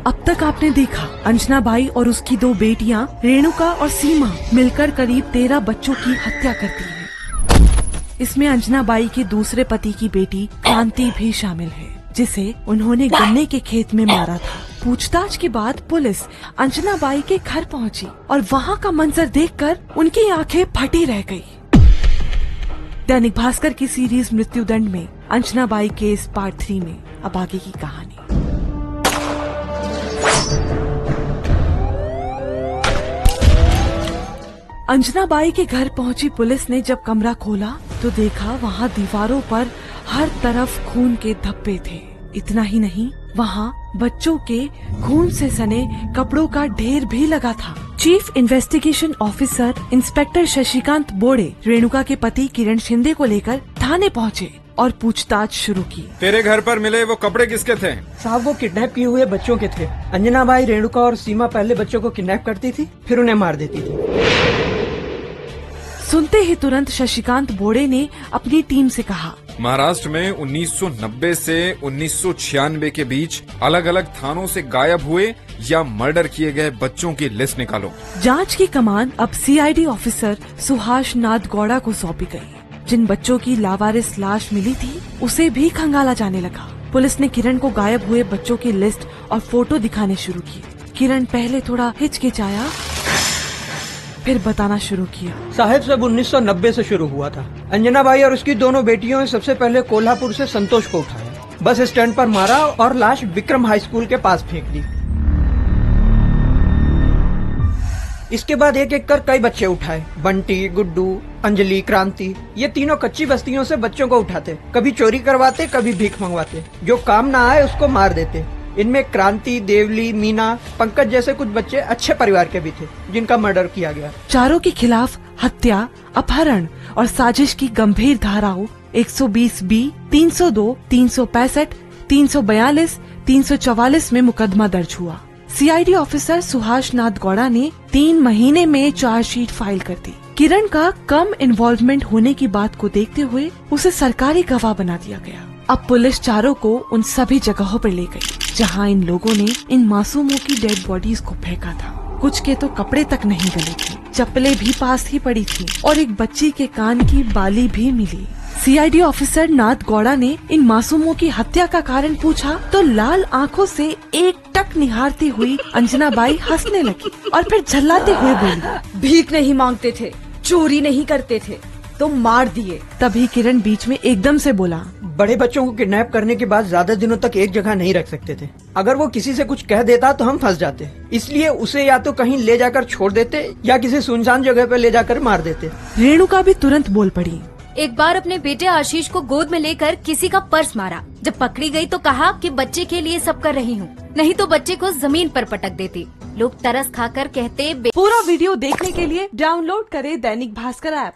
अब तक आपने देखा अंजना बाई और उसकी 2 बेटियां रेणुका और सीमा मिलकर करीब 13 बच्चों की हत्या करती हैं। इसमें अंजना बाई के दूसरे पति की बेटी क्रांति भी शामिल है, जिसे उन्होंने गन्ने के खेत में मारा था। पूछताछ के बाद पुलिस अंजना बाई के घर पहुंची और वहां का मंजर देखकर उनकी आंखें फटी रह गई। दैनिक भास्कर की सीरीज मृत्युदंड में अंजना बाई केस पार्ट 3 में अब आगे की कहानी। अंजना बाई के घर पहुंची पुलिस ने जब कमरा खोला तो देखा वहां दीवारों पर हर तरफ खून के धब्बे थे। इतना ही नहीं, वहां बच्चों के खून से सने कपड़ों का ढेर भी लगा था। Chief investigation officer inspector Shashikant बोड़े रेणुका के पति किरण शिंदे को लेकर थाने पहुंचे और पूछताछ शुरू की। तेरे घर पर मिले वो कपड़े किसके थे? साहब, वो किडनैप किए हुए बच्चों के थे। अंजना बाई, रेणुका और सीमा पहले बच्चों को किडनैप करती थी, फिर उन्हें मार देती थी। सुनते ही तुरंत शशिकांत बोड़े ने अपनी टीम से कहा, महाराष्ट्र में 1990 से 1996 के बीच अलग अलग थानों से गायब हुए या मर्डर किए गए बच्चों की लिस्ट निकालो। जांच की कमान अब सीआईडी ऑफिसर सुहास नाथ गौड़ा को सौंपी गई। जिन बच्चों की लावारिस लाश मिली थी उसे भी खंगाला जाने लगा। पुलिस ने किरण को गायब हुए बच्चों की लिस्ट और फोटो दिखाने शुरू किए। किरण पहले थोड़ा हिचकिचाया, फिर बताना शुरू किया। साहब, सब 1990 से शुरू हुआ था। अंजना बाई और उसकी दोनों बेटियों ने सबसे पहले कोल्हापुर से संतोष को उठाया, बस स्टैंड पर मारा और लाश विक्रम हाई स्कूल के पास फेंक दी। इसके बाद एक एक कर कई बच्चे उठाए। बंटी, गुड्डू, अंजलि, क्रांति, ये तीनों कच्ची बस्तियों से बच्चों को उठाते। कभी चोरी करवाते, कभी भीख मंगवाते। जो काम ना आए उसको मार देते। इनमें क्रांति, देवली, मीना, पंकज जैसे कुछ बच्चे अच्छे परिवार के भी थे जिनका मर्डर किया गया। चारों के खिलाफ हत्या, अपहरण और साजिश की गंभीर धाराओं 120B, 302, 365, 342, 344 में मुकदमा दर्ज हुआ। सीआईडी ऑफिसर सुहास नाथ गौड़ा ने 3 महीने में चार्जशीट फाइल कर दी। किरण का कम इन्वॉल्वमेंट होने की बात को देखते हुए उसे सरकारी गवाह बना दिया गया। अब पुलिस चारों को उन सभी जगहों पर ले गई जहां इन लोगों ने इन मासूमों की डेड बॉडीज को फेंका था। कुछ के तो कपड़े तक नहीं गले थे, चप्पलें भी पास ही पड़ी थी और एक बच्ची के कान की बाली भी मिली। सीआईडी ऑफिसर नाथ गौड़ा ने इन मासूमों की हत्या का कारण पूछा तो लाल आंखों से एकटक निहारती हुई अंजना बाई हंसने लगी और फिर झल्लाते हुए बोली, भीख नहीं मांगते थे, चोरी नहीं करते थे, तो मार दिए। तभी किरण बीच में एकदम से बोला, बड़े बच्चों को किडनैप करने के बाद ज्यादा दिनों तक एक जगह नहीं रख सकते थे। अगर वो किसी से कुछ कह देता तो हम फंस जाते, इसलिए उसे या तो कहीं ले जाकर छोड़ देते या किसी सुनसान जगह पर ले जाकर मार देते। रेणुका भी तुरंत बोल पड़ी, एक बार अपने बेटे आशीष को गोद में लेकर किसी का पर्स मारा। जब पकड़ी गई तो कहा कि बच्चे के लिए सब कर रही हूँ, नहीं तो बच्चे को जमीन पर पटक देती। लोग तरस खाकर कहते। पूरा वीडियो देखने के लिए डाउनलोड करें दैनिक भास्कर ऐप।